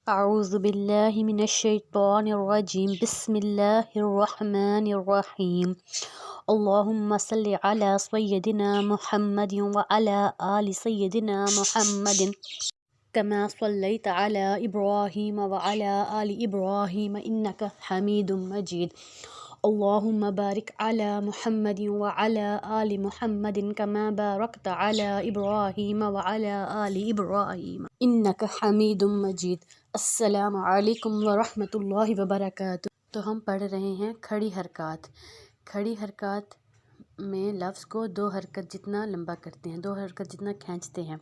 أعوذ بالله من الشيطان الرجيم بسم الله الرحمن الرحيم اللهم صل على سيدنا محمد وعلى آل سيدنا محمد كما صليت على إبراهيم وعلى آل إبراهيم إنك حميد مجيد اللهم بارك على محمد وعلى آل محمد كما باركت على إبراهيم وعلى آل إبراهيم إنك حميد مجيد السلام علیکم ورحمۃ اللہ وبرکاتہ۔ تو ہم پڑھ رہے ہیں کھڑی حرکات۔ کھڑی حرکات میں لفظ کو 2 حرکت جتنا لمبا کرتے ہیں، 2 حرکت جتنا کھینچتے ہیں،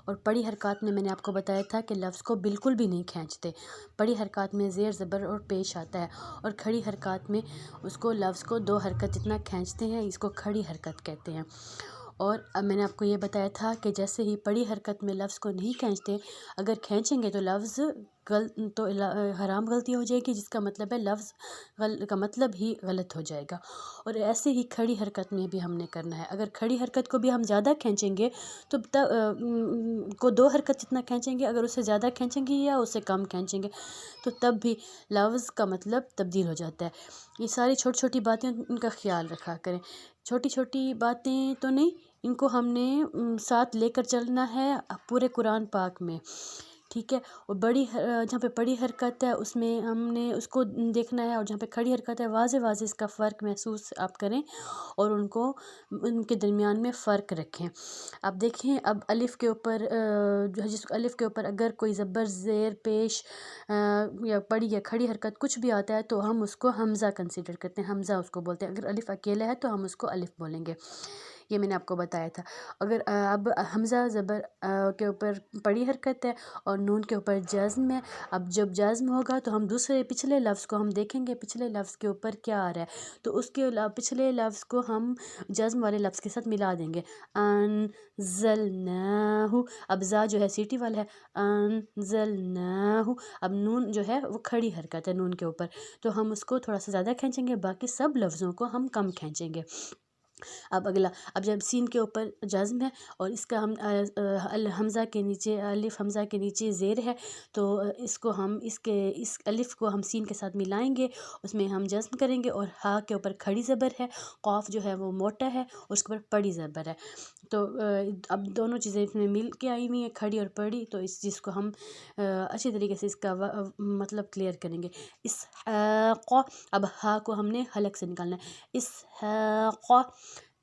اور پڑی حرکات میں نے آپ کو بتایا تھا کہ لفظ کو بالکل بھی نہیں کھینچتے۔ پڑی حرکات میں زیر زبر اور پیش آتا ہے، اور کھڑی حرکات میں اس کو لفظ کو 2 حرکت جتنا کھینچتے ہیں، اس کو کھڑی حرکت کہتے ہیں۔ اور اب میں نے آپ کو یہ بتایا تھا کہ جیسے ہی پڑی حرکت میں لفظ کو نہیں کھینچتے، اگر کھینچیں گے تو لفظ تو حرام غلطی ہو جائے گی، جس کا مطلب ہے لفظ کا مطلب ہی غلط ہو جائے گا۔ اور ایسے ہی کھڑی حرکت میں بھی ہم نے کرنا ہے۔ اگر کھڑی حرکت کو بھی ہم زیادہ کھینچیں گے تو کو 2 حرکت جتنا کھینچیں گے، اگر اسے زیادہ کھینچیں گے یا اسے کم کھینچیں گے تو تب بھی لفظ کا مطلب تبدیل ہو جاتا ہے۔ یہ ساری چھوٹی چھوٹی باتیں ان کا خیال رکھا کریں۔ چھوٹی چھوٹی باتیں تو نہیں، ان کو ہم نے ساتھ لے کر چلنا ہے پورے قرآن پاک میں، ٹھیک ہے۔ اور جہاں پہ بڑی حرکت ہے اس میں ہم نے اس کو دیکھنا ہے، اور جہاں پہ کھڑی حرکت ہے واضح واضح اس کا فرق محسوس آپ کریں اور ان کے درمیان میں فرق رکھیں۔ اب دیکھیں، اب الف کے اوپر جو ہے، جس الف کے اوپر اگر کوئی زبر، زیر، پیش یا بڑی یا کھڑی حرکت کچھ بھی آتا ہے تو ہم اس کو حمزہ کنسیڈر کرتے ہیں، حمزہ اس کو بولتے ہیں۔ اگر الف اکیلا ہے تو ہم اس کو الف بولیں گے، یہ میں نے آپ کو بتایا تھا۔ اگر اب حمزہ زبر کے اوپر بڑی حرکت ہے اور نون کے اوپر جزم ہے، اب جب جزم ہوگا تو ہم دوسرے پچھلے لفظ کو ہم دیکھیں گے پچھلے لفظ کے اوپر کیا آ رہا ہے، تو اس کے پچھلے لفظ کو ہم جزم والے لفظ کے ساتھ ملا دیں گے۔ انزلناہ، اب زا جو ہے سیٹی والا ہے، انزلناہ۔ اب نون جو ہے وہ کھڑی حرکت ہے نون کے اوپر، تو ہم اس کو تھوڑا سا زیادہ کھینچیں گے، باقی سب لفظوں کو ہم کم کھینچیں گے۔ اب اگلا، اب جب سین کے اوپر جزم ہے اور اس کا ہم حمزہ کے نیچے، الف حمزہ کے نیچے زیر ہے، تو اس کو ہم اس الف کو ہم سین کے ساتھ ملائیں گے، اس میں ہم جزم کریں گے، اور ہا کے اوپر کھڑی زبر ہے، قاف جو ہے وہ موٹا ہے اور اس کے اوپر پڑی زبر ہے، تو اب دونوں چیزیں اس میں مل کے آئی ہوئی ہیں، کھڑی اور پڑی، تو اس چیز کو ہم اچھی طریقے سے اس کا مطلب کلیئر کریں گے۔ اسحاق، اب ہا کو ہم نے حلق سے نکالنا ہے، اسحاق،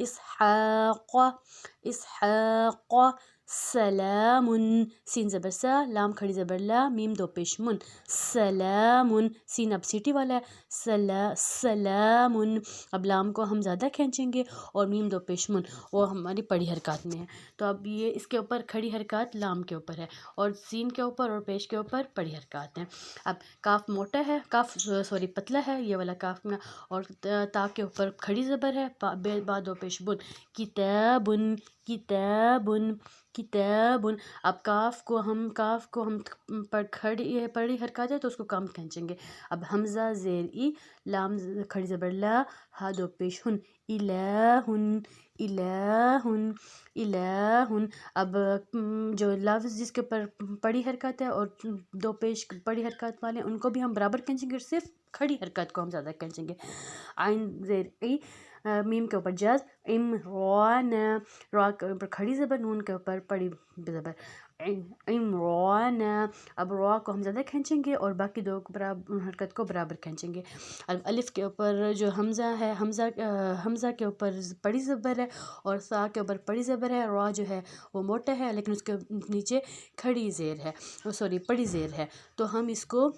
اسحاق، اسحاق، سلام، سین زبر سا، لام کھڑی زبر لا، میم 2 پیش من، سلام، سین اب سیٹی والا ہے، سلام، اب لام کو ہم زیادہ کھینچیں گے اور میم 2 پیش من، وہ ہماری پڑی حرکات میں ہے، تو اب یہ اس کے اوپر کھڑی حرکات لام کے اوپر ہے، اور سین کے اوپر اور پیش کے اوپر پڑی حرکات ہیں۔ اب کاف موٹا ہے، کاف سوری پتلا ہے، یہ والا کاف میں، اور تا کے اوپر کھڑی زبر ہے، با 2 پیش بن، کتابن، کتابن، کتابن۔ اب کاف کو ہم پڑی حرکات ہے تو اس کو کم کھینچیں گے۔ اب حمزہ زیر ای، لام کھڑی زبر لا، ہا 2 پیش ہن، الہن، الہن، الہن۔ اب جو لفظ جس کے اوپر پڑی حرکت ہے اور 2 پیش پڑی حرکت والے ان کو بھی ہم برابر کھینچیں گے، اور صرف کھڑی حرکت کو ہم زیادہ کھینچیں گے۔ عین زیر ای، میم کے اوپر جز، عمران، را کے اوپر کھڑی زبر، نون کے اوپر پڑی زبر، عمران۔ اب را کو ہم زیادہ کھینچیں گے اور باقی 2 حرکت کو برابر کھینچیں گے۔ اب الف کے اوپر جو حمزہ ہے، حمزہ کے اوپر پڑی زبر ہے اور سا کے اوپر پڑی زبر ہے، را جو ہے وہ موٹا ہے لیکن اس کے نیچے کھڑی زیر ہے، سوری پڑی زیر ہے، تو ہم اس کو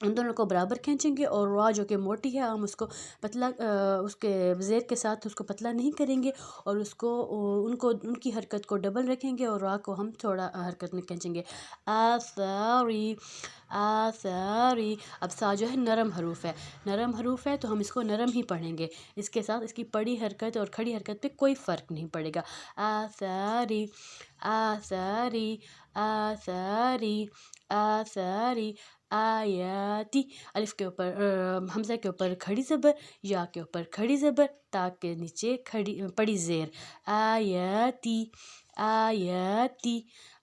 ان دونوں کو برابر کھینچیں گے، اور را جو کہ موٹی ہے ہم اس کو پتلا، اس کے زیر کے ساتھ اس کو پتلا نہیں کریں گے، اور ان کی حرکت کو ڈبل رکھیں گے، اور را کو ہم تھوڑا حرکت میں کھینچیں گے۔ آثاری، آثاری۔ اب سا جو ہے نرم حروف ہے، نرم حروف ہے تو ہم اس کو نرم ہی پڑھیں گے، اس کے ساتھ اس کی پڑی حرکت اور کھڑی حرکت پہ کوئی فرق نہیں پڑے گا۔ آثاری، آثاری، آثاری، آثاری، آیاتی۔ الف کے اوپر حمزہ کے اوپر کھڑی زبر، یا کے اوپر کھڑی زبر، تا کے نیچے پڑی زیر، آیاتی، آیاتی،